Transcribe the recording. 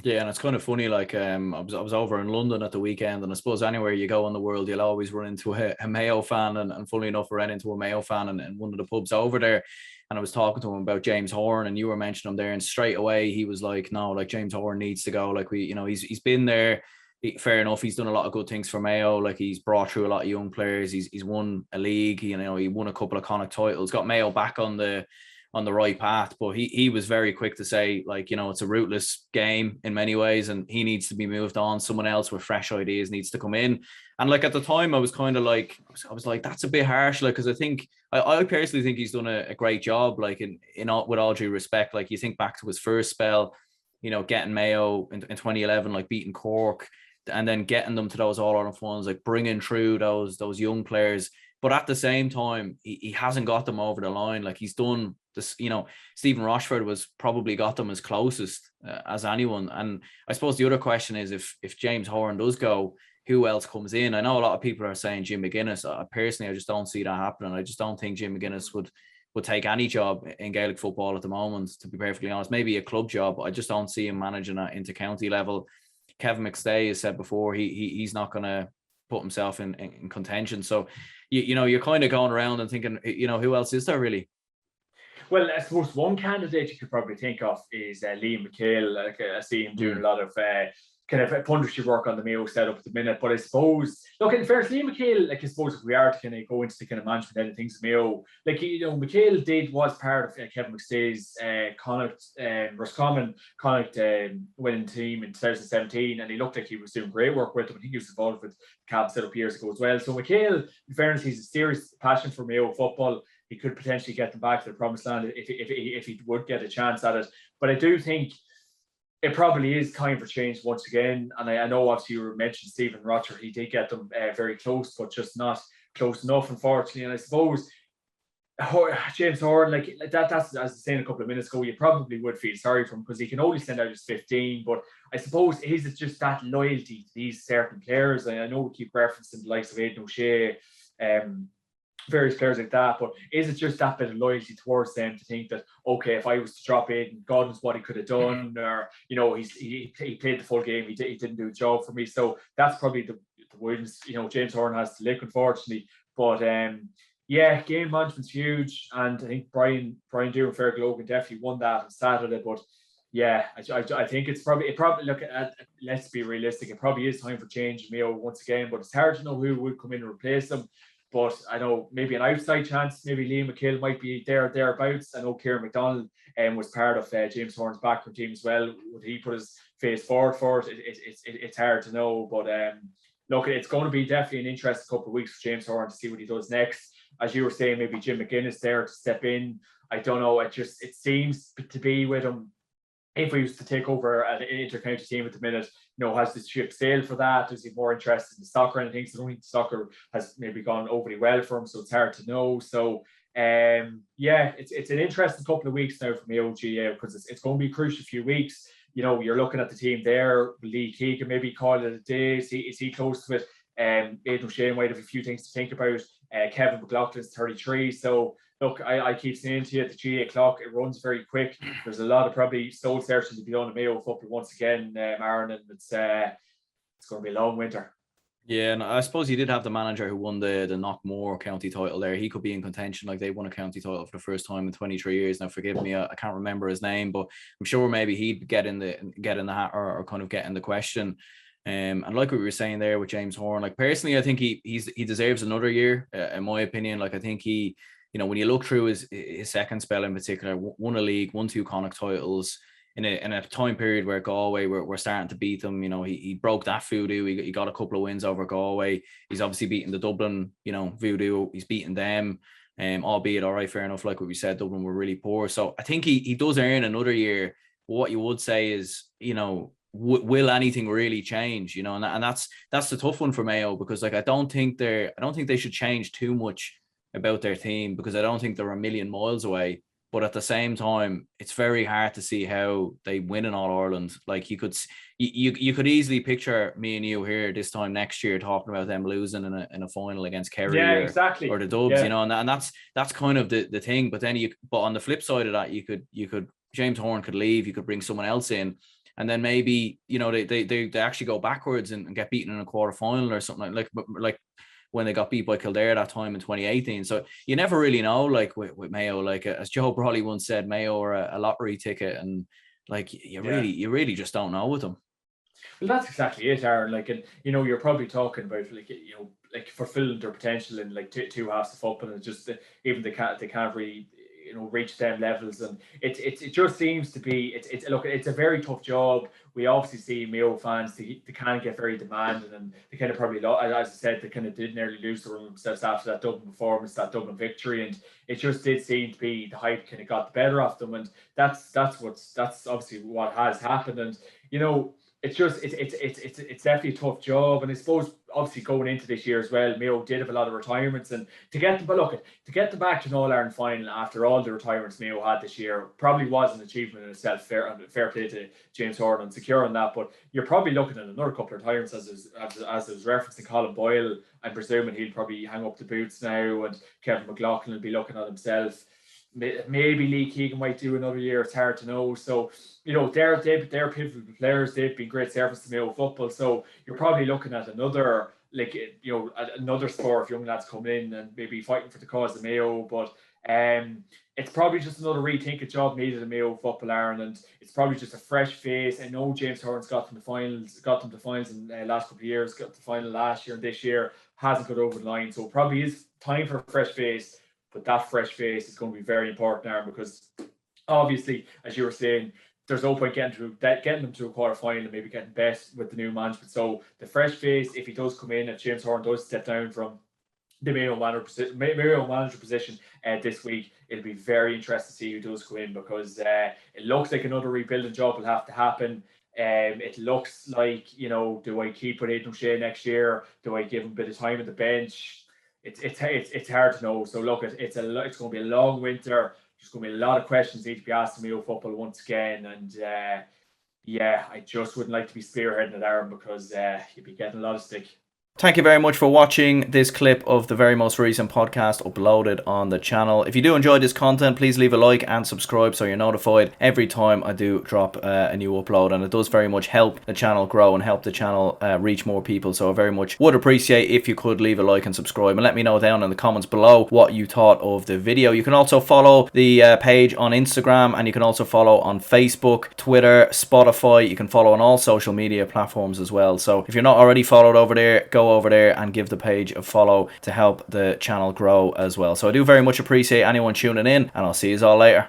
Yeah, and it's kind of funny. Like, I was over in London at the weekend, and I suppose anywhere you go in the world, you'll always run into a Mayo fan. And funnily enough, I ran into a Mayo fan in one of the pubs over there, and I was talking to him about James Horan, and you were mentioning him there, and straight away he was like, "No, like James Horan needs to go. Like he's been there. Fair enough. He's done a lot of good things for Mayo. Like he's brought through a lot of young players. He's won a league. He won a couple of Connacht titles. Got Mayo back on the right path, but he was very quick to say, like, it's a rootless game in many ways, and he needs to be moved on. Someone else with fresh ideas needs to come in. And like at the time, I was kind of like, I was like, that's a bit harsh, like, because I think I personally think he's done a great job. Like in all, with all due respect, like you think back to his first spell, getting Mayo in 2011, like beating Cork, and then getting them to those All-Ireland finals, like bringing through those young players. But at the same time, he hasn't got them over the line. Like he's done this, Stephen Rochford was probably got them as closest as anyone. And I suppose the other question is if James Horan does go, who else comes in? I know a lot of people are saying Jim McGuinness. Personally, I just don't see that happening. I just don't think Jim McGuinness would take any job in Gaelic football at the moment, to be perfectly honest. Maybe a club job. I just don't see him managing that into county level. Kevin McStay has said before he's not going to put himself in contention. So, you're kind of going around and thinking, who else is there really? Well, I suppose one candidate you could probably think of is Liam McHale. Like, I see him doing a lot of kind of punditry work on the Mayo setup at the minute. But I suppose, look, in fairness, Liam McHale, like I suppose if we are to kind of go into the kind of management end of things, Mayo, like, McHale was part of Kevin McStay's Connacht, Roscommon Connacht winning team in 2017, and he looked like he was doing great work with them. I think he was involved with Cab setup years ago as well. So McHale, in fairness, he's a serious passion for Mayo football. He could potentially get them back to the promised land if he would get a chance at it. But I do think it probably is time for change once again. And I know obviously you mentioned Stephen Rochford. He did get them very close, but just not close enough, unfortunately. And I suppose James Horan, like that's as I was saying a couple of minutes ago, you probably would feel sorry for him because he can only send out his 15. But I suppose is it just that loyalty to these certain players? And I know we keep referencing the likes of Aidan O, various players like that, but is it just that bit of loyalty towards them to think that, okay, if I was to drop Aidan, God knows what he could have done, or he played the full game, he didn't do a job for me. So that's probably the wounds James Horan has to lick, unfortunately. But game management's huge, and I think Brian Doon Ferg Logan definitely won that on Saturday. But yeah, I think it probably look at, let's be realistic, it probably is time for change in Mayo once again, but it's hard to know who would come in and replace them. But I know maybe an outside chance, maybe Liam McHale might be thereabouts. I know Kieran McDonald was part of James Horan's backroom team as well. Would he put his face forward for it? It's hard to know. But look, it's going to be definitely an interesting couple of weeks for James Horan to see what he does next. As you were saying, maybe Jim McGuinness there to step in. I don't know. It seems to be with him. If he was to take over an inter-county team at the minute, has the ship sailed for that? Is he more interested in the soccer and things? I don't think soccer has maybe gone overly well for him, so it's hard to know. So, it's an interesting couple of weeks now for Mayo GAA because it's going to be a crucial few weeks. You're looking at the team there. Lee Keegan maybe call it a day. Is he close to it? Aidan O'Shea might have a few things to think about. Kevin McLaughlin's 33. So, look, I keep saying to you, the GAA clock, it runs very quick. There's a lot of probably soul searching to be done in Mayo football once again, Aaron, and it's going to be a long winter. Yeah, and I suppose he did have the manager who won the Knockmore county title there. He could be in contention. Like, they won a county title for the first time in 23 years. Now, forgive me, I can't remember his name, but I'm sure maybe he'd get in the hat or kind of get in the question. And like what we were saying there with James Horan, like personally, I think he deserves another year, in my opinion. Like, I think he, when you look through his second spell in particular, won a league, won 2 Connacht titles in a time period where Galway were starting to beat them. He broke that voodoo. He got a couple of wins over Galway. He's obviously beaten the Dublin, voodoo. He's beaten them. Albeit, all right, fair enough. Like what we said, Dublin were really poor. So I think he does earn another year. What you would say is, will anything really change? And that's the tough one for Mayo, because like I don't think they should change too much about their team, because I don't think they're a million miles away. But at the same time, it's very hard to see how they win in All-Ireland. Like you could easily picture me and you here this time next year talking about them losing in a final against Kerry or the Dubs, and that's kind of the thing. But then but on the flip side of that, you could James Horan could leave, you could bring someone else in, and then maybe, you know, they actually go backwards and get beaten in a quarter final or something like when they got beat by Kildare that time in 2018. So you never really know, like with Mayo, like as Joe Brollys once said, Mayo are a lottery ticket, and like you really just don't know with them. Well, that's exactly it, Aaron. Like, and you know, you're probably talking about like, you know, like fulfilling their potential in like two halves of football, and just even they can't really, you know, reach them levels, and it just seems to be it's a very tough job. We obviously see Mayo fans, they kind of get very demanding, and they kind of probably, as I said, they kind of did nearly lose the run themselves after that Dublin performance, that Dublin victory, and it just did seem to be the hype kind of got the better of them, and that's obviously what has happened, and you know. It's definitely a tough job, and I suppose obviously going into this year as well, Mayo did have a lot of retirements, and to get them back to an All-Ireland final after all the retirements Mayo had this year probably was an achievement in itself. Fair play to James Horan on securing that, but you're probably looking at another couple of retirements as was referencing Colin Boyle. I'm presuming he'll probably hang up the boots now, and Kevin McLaughlin will be looking at himself. Maybe Lee Keegan might do another year. It's hard to know. So, you know, they're pivotal players. They've been great service to Mayo football. So you're probably looking at another, like, you know, another sport of young lads coming in and maybe fighting for the cause of Mayo. But it's probably just another rethinking job needed in Mayo football, Aaron, and it's probably just a fresh face. I know James Horan's got them to finals in the last couple of years, got the final last year, and this year hasn't got over the line. So it probably is time for a fresh face. But that fresh face is going to be very important, Aaron, because obviously, as you were saying, there's no point getting them to a quarter final and maybe getting best with the new management. So the fresh face, if he does come in, if James Horan does step down from the Mayo manager position this week, it'll be very interesting to see who does come in, because it looks like another rebuilding job will have to happen. It looks like, you know, do I keep with Aidan O next year? Do I give him a bit of time at the bench? It's hard to know. So look, it's going to be a long winter. There's going to be a lot of questions need to be asked in Mayo football once again, and I just wouldn't like to be spearheading it, Aaron, because you'd be getting a lot of stick. Thank you very much for watching this clip of the very most recent podcast uploaded on the channel. If you do enjoy this content, please leave a like and subscribe so you're notified every time I do drop a new upload, and it does very much help the channel grow and help the channel reach more people. So I very much would appreciate if you could leave a like and subscribe, and let me know down in the comments below what you thought of the video. You can also follow the page on Instagram, and you can also follow on Facebook, Twitter, Spotify. You can follow on all social media platforms as well. So if you're not already followed over there, go over there and give the page a follow to help the channel grow as well. So I do very much appreciate anyone tuning in, and I'll see you all later.